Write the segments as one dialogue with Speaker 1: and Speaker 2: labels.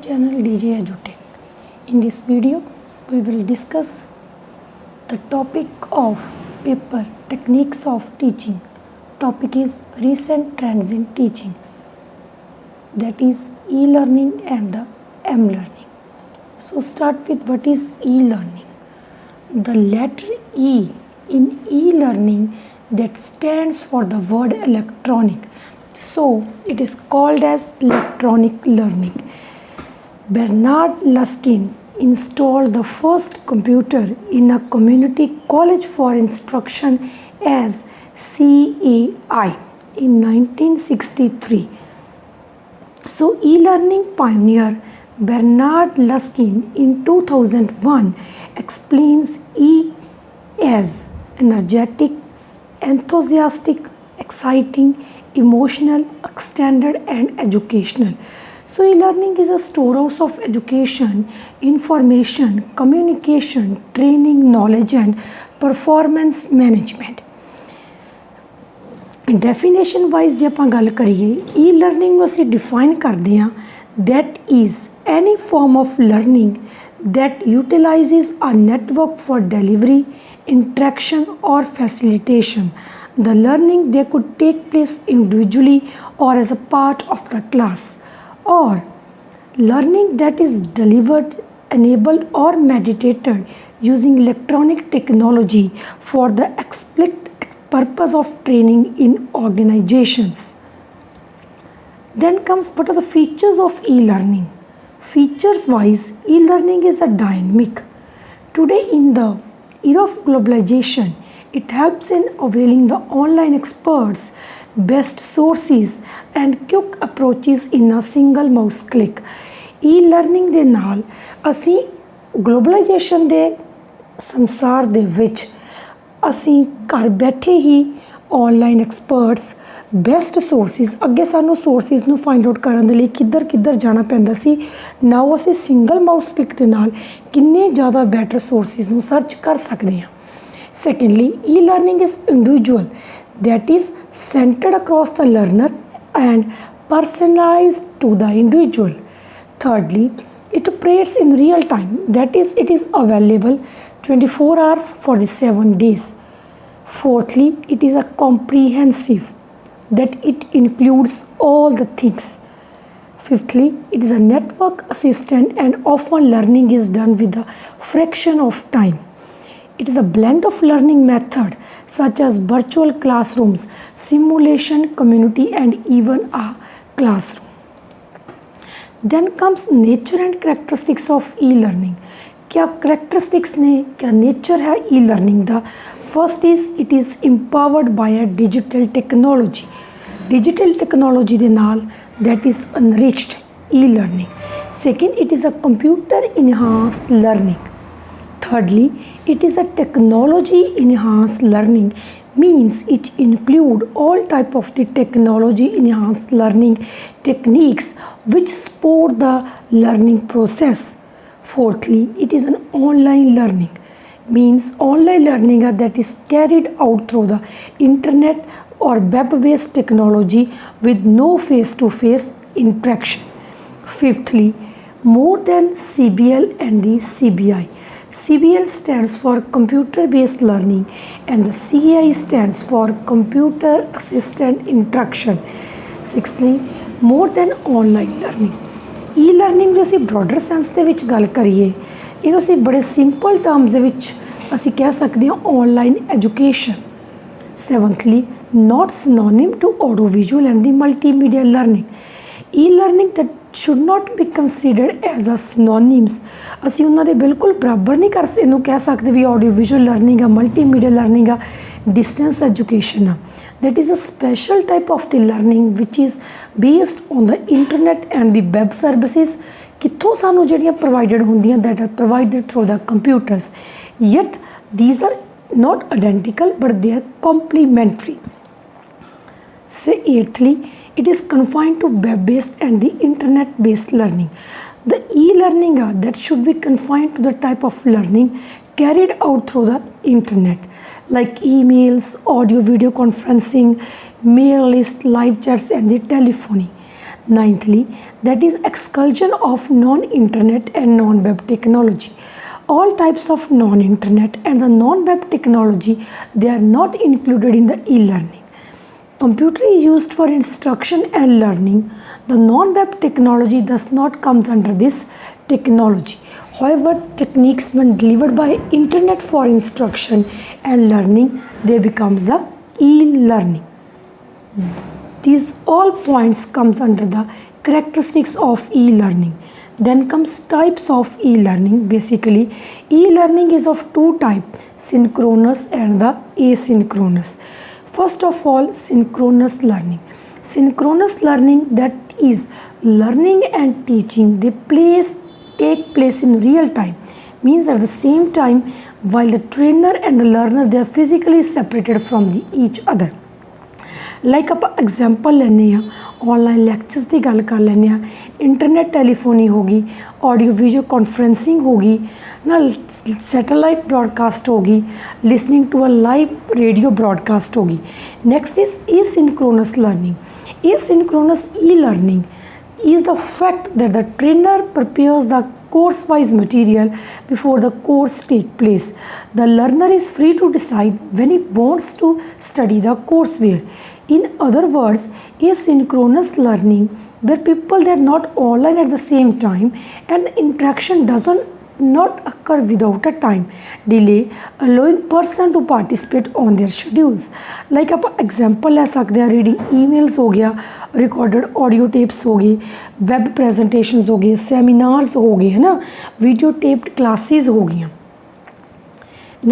Speaker 1: channel DJ EduTech. In this video, we will discuss the topic of paper techniques of teaching. Topic is recent trends in teaching, that is e-learning and the m-learning. So start with what is e-learning. The letter E in e-learning that stands for the word electronic. So it is called as electronic learning. Bernard Laskin installed the first computer in a community college for instruction as CAI in 1963. So e-learning pioneer Bernard Laskin in 2001 explains E as energetic, enthusiastic, exciting, emotional, extended and educational. So e-learning is a storehouse of education, information, communication, training, knowledge and performance management. Definition wise ਜੇ ਆਪਾਂ ਗੱਲ ਕਰੀਏ e-learning ਨੂੰ ਅਸੀਂ define ਕਰਦੇ ਹਾਂ that is any form of learning that utilizes a network for delivery, interaction or facilitation. The learning they could take place individually or as a part of the class, or learning that is delivered, enabled or meditated using electronic technology for the explicit purpose of training in organizations. Then comes what are the features of e-learning. Features wise, e-learning is a dynamic. Today in the era of globalization, it helps in availing the online experts, best sources and quick approaches in a single mouse click. E-learning ਦੇ ਨਾਲ ਅਸੀਂ globalization ਦੇ ਸੰਸਾਰ ਦੇ ਵਿੱਚ ਅਸੀਂ ਘਰ ਬੈਠੇ ਹੀ ਆਨਲਾਈਨ ਐਕਸਪਰਟਸ ਬੈਸਟ ਸੋਰਸਿਸ ਅੱਗੇ ਸਾਨੂੰ ਸੋਰਸਿਸ ਨੂੰ ਫਾਈਂਡ ਆਊਟ ਕਰਨ ਦੇ ਲਈ ਕਿੱਧਰ ਜਾਣਾ ਪੈਂਦਾ ਸੀ ਨਾਓ ਅਸੀਂ ਸਿੰਗਲ ਮਾਊਸ ਕਲਿੱਕ ਦੇ ਨਾਲ ਕਿੰਨੇ ਜ਼ਿਆਦਾ ਬੈਟਰ ਸੋਰਸਿਸ ਨੂੰ ਸਰਚ ਕਰ ਸਕਦੇ ਹਾਂ secondly e-learning is individual, that is centered across the learner and personalized to the individual. Thirdly, it operates in real time, that is it is available 24 hours for the 7 days. Fourthly, it is a comprehensive, that it includes all the things. Fifthly, it is a network assistant and often learning is done with a fraction of time. It is a blend of learning method such as virtual classrooms, simulation, community and even a classroom. Then comes nature and characteristics of e-learning. क्या characteristics ने क्या nature है e-learning दा. First is it is empowered by a digital technology. Digital technology ਦੇ ਨਾਲ that is enriched e-learning. Second, it is a computer enhanced learning. Thirdly, it is a technology enhanced learning, means it include all type of the technology enhanced learning techniques which support the learning process. Fourthly, it is an online learning, means online learning that is carried out through the internet or web based technology with no face to face interaction. Fifthly, more than CBL and the CBI. CBL stands for computer based learning and the CAI stands for computer assisted instruction. Sixthly, more than online learning. E-learning जो ਅਸੀਂ broader sense ਦੇ ਵਿੱਚ ਗੱਲ ਕਰੀਏ ਇਹਨੂੰ ਅਸੀਂ ਬੜੇ simple terms ਦੇ ਵਿੱਚ ਅਸੀਂ ਕਹਿ ਸਕਦੇ ਹਾਂ online education. Seventhly, not synonym to audiovisual and the multimedia learning. E-learning that should not be considered as a synonyms. ਅਸੀਂ ਉਹਨਾਂ ਦੇ ਬਿਲਕੁਲ ਬਰਾਬਰ ਨਹੀਂ ਕਰ ਇਹਨੂੰ ਕਹਿ ਸਕਦੇ ਵੀ ਆਡੀਓ ਵਿਜ਼ੂਅਲ ਲਰਨਿੰਗ ਆ ਮਲਟੀਮੀਡੀਆ ਲਰਨਿੰਗ ਆ ਡਿਸਟੈਂਸ ਐਜੂਕੇਸ਼ਨ ਆ that is a special type of the learning which is based on the internet and the web services ਕਿੱਥੋਂ ਸਾਨੂੰ ਜਿਹੜੀਆਂ provided ਹੁੰਦੀਆਂ that are provided through the computers, yet these are not identical but they are complementary. Say eighthly, it is confined to web-based and the internet-based learning. The e-learning that should be confined to the type of learning carried out through the internet, like emails, audio video conferencing, mail list, live chats and the telephony. Ninthly, that is exclusion of non-internet and non-web technology. All types of non-internet and the non-web technology, they are not included in the e-learning. Computer is used for instruction and learning. The non-web technology does not comes under this technology. However, techniques when delivered by internet for instruction and learning, they becomes the e-learning. These all points comes under the characteristics of e-learning. Then comes types of e-learning. Basically, e-learning is of two types, synchronous and the asynchronous. First of all, synchronous learning. Synchronous learning, that is learning and teaching, they take place in real time. Means at the same time, while the trainer and the learner, they are physically separated from each other. Like ਆਪਾਂ example ਲੈਂਦੇ ਹਾਂ, online lectures ਦੀ ਗੱਲ ਕਰ ਲੈਂਦੇ ਹਾਂ, internet ਟੈਲੀਫੋਨੀ ਹੋ ਗਈ, audio video conferencing ਹੋ ਗਈ ਨਾ, ਸੈਟੇਲਾਈਟ ਬ੍ਰੌਡਕਾਸਟ ਹੋ ਗਈ, listening to a live radio broadcast ਹੋ ਗਈ. Next is asynchronous learning. Asynchronous e-learning is the fact that the trainer prepares the course-wise material before the course take place. The learner is free to decide when he wants to study the courseware. In other words, asynchronous learning, where people, they are not online at the same time and interaction doesn't not occur without a time delay, allowing person to participate on their schedules. Like आप example ले सकते हैं, reading emails हो गया, recorded audio tapes हो गई, web presentations हो गई, seminars हो गए, है ना, video taped classes हो गई.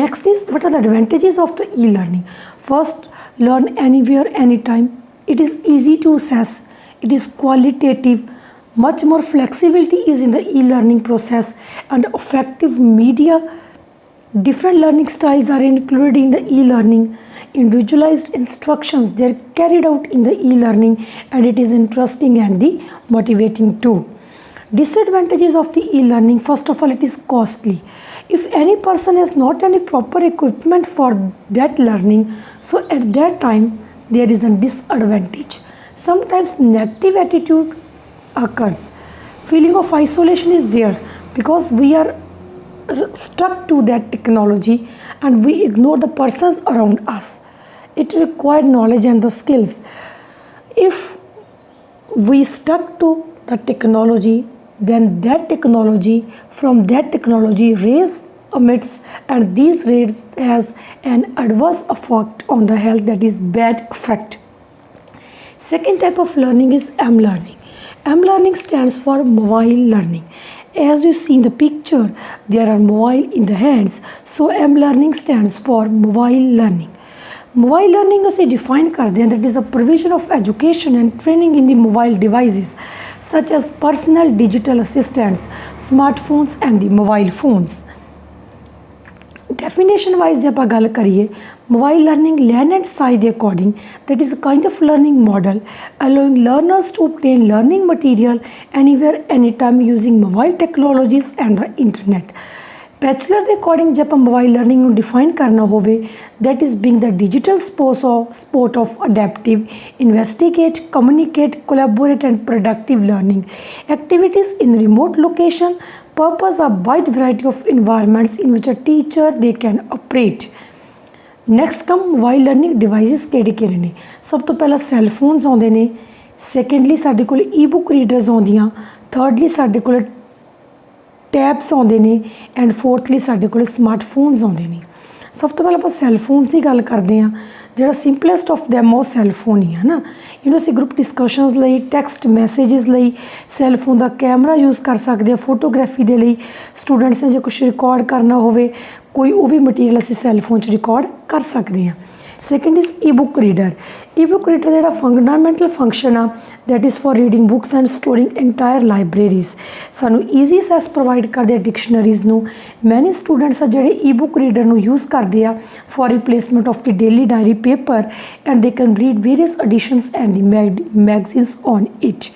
Speaker 1: Next is, what are the advantages of the e-learning? First, learn anywhere, anytime. It is easy to access. It is qualitative. Much more flexibility is in the e-learning process and effective media. Different learning styles are included in the e-learning. Individualized instructions, they are carried out in the e-learning, and it is interesting and the motivating too. Disadvantages of the e-learning, first of all, it is costly. If any person has not any proper equipment for that learning, so at that time there is a disadvantage. Sometimes negative attitude occurs. Feeling of isolation is there because we are stuck to that technology and we ignore the persons around us. It requires knowledge and the skills. If we stuck to the technology, then from that technology rays emits, and these rays has an adverse effect on the health, that is bad effect. Second type of learning is m-learning. M-learning stands for mobile learning. As you see in the picture, there are mobile in the hands, so m-learning stands for mobile learning. Mobile learning ਨੂੰ ਅਸੀਂ define ਕਰਦੇ ਹਾਂ, that is a provision of education and training in the mobile devices such as personal digital assistants, smartphones and the mobile phones. Definition wise ਜੇ ਆਪਾਂ ਗੱਲ ਕਰੀਏ, mobile learning learn and size the according, that is a kind of learning model allowing learners to obtain learning material anywhere, anytime using mobile technologies and the internet. Bachelor ਦੇ according ਜੇ ਆਪਾਂ mobile learning ਨੂੰ define ਕਰਨਾ ਹੋਵੇ, that is being the digital sport of adaptive, investigate, communicate, collaborate and productive learning activities in remote location, purpose a wide variety of environments in which a teacher they can operate. Next come mobile learning devices ਕਿਹੜੇ ਨੇ? ਸਭ ਤੋਂ ਪਹਿਲਾਂ cell phones ਆਉਂਦੇ ਨੇ, secondly ਸਾਡੇ ਕੋਲ e-book readers ਆਉਂਦੀਆਂ, ਥਰਡਲੀ ਸਾਡੇ ਕੋਲ ਟੈਬਸ ਆਉਂਦੇ ਨੇ, ਐਂਡ ਫੋਰਥਲੀ ਸਾਡੇ ਕੋਲ ਸਮਾਰਟਫੋਨਸ ਆਉਂਦੇ ਨੇ. ਸਭ ਤੋਂ ਪਹਿਲਾਂ ਆਪਾਂ ਸੈੱਲ ਫੋਨਸ ਦੀ ਗੱਲ ਕਰਦੇ ਹਾਂ. ਜਿਹੜਾ ਸਿੰਪਲੈਸਟ ਆਫ ਦੈਮ ਉਹ ਸੈੱਲ ਫੋਨ ਹੀ ਹੈ ਨਾ. ਇਹਨੂੰ ਅਸੀਂ ਗਰੁੱਪ ਡਿਸਕਸ਼ਨਸ ਲਈ, ਟੈਕਸਟ ਮੈਸੇजेस ਲਈ ਸੈੱਲ ਫੋਨ ਦਾ ਕੈਮਰਾ ਯੂਜ਼ ਕਰ ਸਕਦੇ ਹਾਂ. ਫੋਟੋਗ੍ਰਾਫੀ ਦੇ ਲਈ ਸਟੂਡੈਂਟਸ ਨੇ ਜੇ ਕੁਛ ਰਿਕਾਰਡ ਕਰਨਾ ਹੋਵੇ, ਕੋਈ ਉਹ ਵੀ ਮਟੀਰੀਅਲ ਅਸੀਂ ਸੈੱਲ ਫੋਨ 'ਚ ਰਿਕਾਰਡ ਕਰ ਸਕਦੇ ਹਾਂ. Second is e-book reader. E-book reader ਜਿਹੜਾ ਫੰਡਾਮੈਂਟਲ ਫੰਕਸ਼ਨ ਆ, that is for reading books and storing entire libraries. ਸਾਨੂੰ ਈਜ਼ੀ ਅਸੈਸ ਪ੍ਰੋਵਾਈਡ ਕਰਦੇ ਆ ਡਿਕਸ਼ਨਰੀਜ਼ ਨੂੰ. ਮੈਨੀ ਸਟੂਡੈਂਟਸ ਆ ਜਿਹੜੇ ਈ-ਬੁੱਕ ਰੀਡਰ ਨੂੰ ਯੂਜ਼ ਕਰਦੇ ਆ for replacement of the daily diary paper, and they can read various editions and the magazines on it.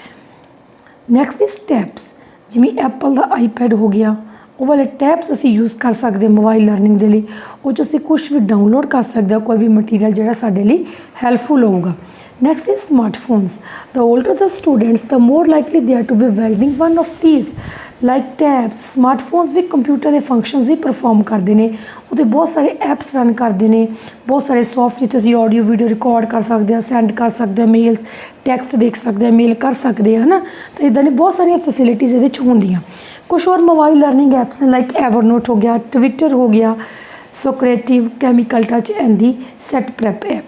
Speaker 1: Next is tabs. ਜਿਵੇਂ ਐਪਲ ਦਾ ਆਈਪੈਡ ਹੋ ਗਿਆ, ਉਹ ਵਾਲੇ ਟੈਬਸ ਅਸੀਂ ਯੂਜ਼ ਕਰ ਸਕਦੇ ਮੋਬਾਈਲ ਲਰਨਿੰਗ ਦੇ ਲਈ। ਉਹ 'ਚ ਅਸੀਂ ਕੁਛ ਵੀ ਡਾਊਨਲੋਡ ਕਰ ਸਕਦੇ ਹਾਂ, ਕੋਈ ਵੀ ਮਟੀਰੀਅਲ ਜਿਹੜਾ ਸਾਡੇ ਲਈ ਹੈਲਪਫੁਲ ਹੋਊਗਾ। Next is smartphones. The older the students, the more likely they are to be wielding one of these. Like tabs, smartphones ਵੀ ਕੰਪਿਊਟਰ ਦੇ ਫੰਕਸ਼ਨਸ ਹੀ ਪਰਫਾਰਮ ਕਰਦੇ ਨੇ। ਉਹਦੇ ਬਹੁਤ ਸਾਰੇ ਐਪਸ ਰਨ ਕਰਦੇ ਨੇ, ਬਹੁਤ ਸਾਰੇ ਸੌਫਟ ਜਿੱਥੇ ਅਸੀਂ ਆਡੀਓ ਵੀਡੀਓ ਰਿਕਾਰਡ ਕਰ ਸਕਦੇ ਹਾਂ, ਸੈਂਡ ਕਰ ਸਕਦੇ ਹਾਂ ਮੇਲਸ, ਟੈਕਸਟ ਦੇਖ ਸਕਦੇ ਹਾਂ, ਮੇਲ ਕਰ ਸਕਦੇ ਹਾਂ, ਹੈ ਨਾ। ਤਾਂ ਇੱਦਾਂ ਦੀ ਬਹੁਤ ਸਾਰੀਆਂ ਫੈਸਿਲਿਟੀਜ਼ ਇਹਦੇ 'ਚ ਹੁੰਦੀਆਂ। ਕੁਛ ਹੋਰ ਮੋਬਾਈਲ ਲਰਨਿੰਗ ਐਪਸ ਨੇ ਲਾਈਕ ਐਵਰਨੋਟ ਹੋ ਗਿਆ, ਟਵਿੱਟਰ ਹੋ ਗਿਆ, Socrative, chemical touch and the SAT prep app.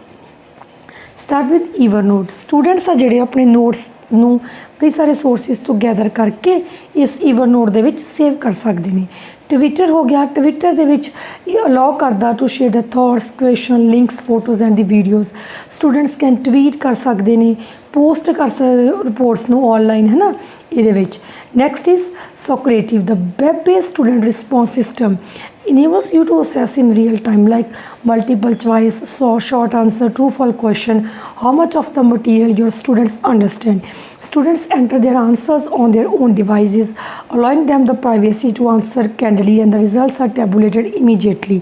Speaker 1: Start with Evernote. Students ਆ ਜਿਹੜੇ ਆਪਣੇ ਨੋਟਸ ਨੂੰ ਕਈ ਸਾਰੇ ਸੋਰਸਿਸ ਤੋਂ ਗੈਦਰ ਕਰਕੇ ਇਸ ਈਵਰਨੋਟ ਦੇ ਵਿੱਚ ਸੇਵ ਕਰ ਸਕਦੇ ਨੇ। ਟਵਿੱਟਰ ਹੋ ਗਿਆ, ਟਵਿੱਟਰ ਦੇ ਵਿੱਚ ਇਹ ਅਲਾਓ ਕਰਦਾ to share the thoughts, question, links, photos and the videos. Students can tweet ਕਰ ਸਕਦੇ ਨੇ, ਪੋਸਟ ਕਰ ਸਕਦੇ ਰਿਪੋਰਟਸ ਨੂੰ ਆਨਲਾਈਨ, ਹੈ ਨਾ, ਇਹਦੇ ਵਿੱਚ। Next is Socrative, the web based student response system enables you to assess in real time like multiple choice, short answer, true false question, how much of the material your students understand. Students enter their answers on their own devices, allowing them the privacy to answer candidly, and the results are tabulated immediately.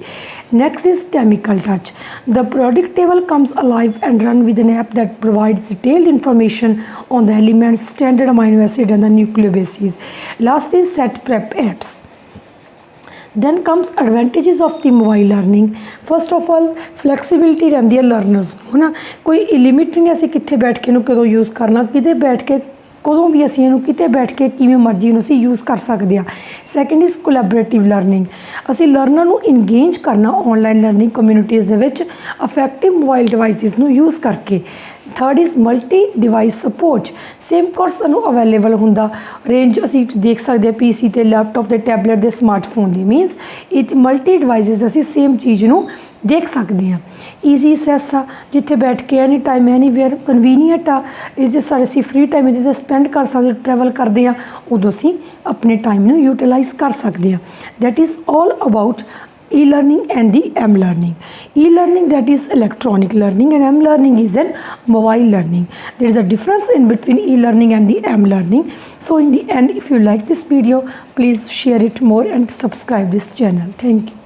Speaker 1: Next is chemical touch. The periodic table comes alive and run with an app that provides detailed information on the elements, standard amino acid and the nucleobases. Last is set prep apps. Then comes advantages of the mobile learning. First of all, flexibility ਰਹਿੰਦੀ ਹੈ learners ਨੂੰ, ਹੈ ਨਾ। ਕੋਈ limit ਨਹੀਂ ਅਸੀਂ ਕਿੱਥੇ ਬੈਠ ਕੇ ਇਹਨੂੰ ਕਦੋਂ ਯੂਜ਼ ਕਰਨਾ, ਕਿਤੇ ਬੈਠ ਕੇ ਕਦੋਂ ਵੀ ਅਸੀਂ ਇਹਨੂੰ ਕਿਤੇ ਬੈਠ ਕੇ ਕਿਵੇਂ ਮਰਜ਼ੀ ਨੂੰ ਅਸੀਂ ਯੂਜ਼ ਕਰ ਸਕਦੇ ਹਾਂ। Second is collaborative learning. ਅਸੀਂ ਲਰਨਰ ਨੂੰ ਇੰਗੇਜ ਕਰਨਾ ਆਨਲਾਈਨ ਲਰਨਿੰਗ ਕਮਿਊਨਿਟੀਜ਼ ਦੇ ਵਿੱਚ ਇਫੈਕਟਿਵ ਮੋਬਾਈਲ ਡਿਵਾਈਸਿਸ ਨੂੰ ਯੂਜ਼ ਕਰਕੇ। Third is multi device support. Same course ਸਾਨੂੰ ਅਵੇਲੇਬਲ ਹੁੰਦਾ, ਰੇਂਜ ਅਸੀਂ ਦੇਖ ਸਕਦੇ ਹਾਂ PC 'ਤੇ, ਲੈਪਟਾਪ 'ਤੇ, ਟੈਬਲੇਟ ਦੇ, ਸਮਾਰਟਫੋਨ ਦੀ। ਮੀਨਸ ਇਹ 'ਚ ਮਲਟੀ ਡਿਵਾਈਸਿਸ ਅਸੀਂ ਸੇਮ ਚੀਜ਼ ਨੂੰ ਦੇਖ ਸਕਦੇ ਹਾਂ। ਈਜ਼ੀ ਅਸੈਸ ਆ, ਜਿੱਥੇ ਬੈਠ ਕੇ ਐਨੀ ਟਾਈਮ ਐਨੀਵੇਅਰ ਕਨਵੀਨੀਅੰਟ ਆ। ਇਸ ਦੇ ਸਾਰੇ ਅਸੀਂ ਫਰੀ ਟਾਈਮ ਇਹਦੇ 'ਤੇ ਸਪੈਂਡ ਕਰ ਸਕਦੇ, ਟਰੈਵਲ ਕਰਦੇ ਹਾਂ ਉਦੋਂ ਅਸੀਂ ਆਪਣੇ ਟਾਈਮ ਨੂੰ ਯੂਟੀਲਾਈਜ਼ ਕਰ ਸਕਦੇ ਹਾਂ। That is all about e-learning and the m-learning. E-learning, that is electronic learning, and m-learning is an mobile learning. There is a difference in between e-learning and the m-learning. So in the end, if you like this video, please share it more and subscribe this channel. Thank you.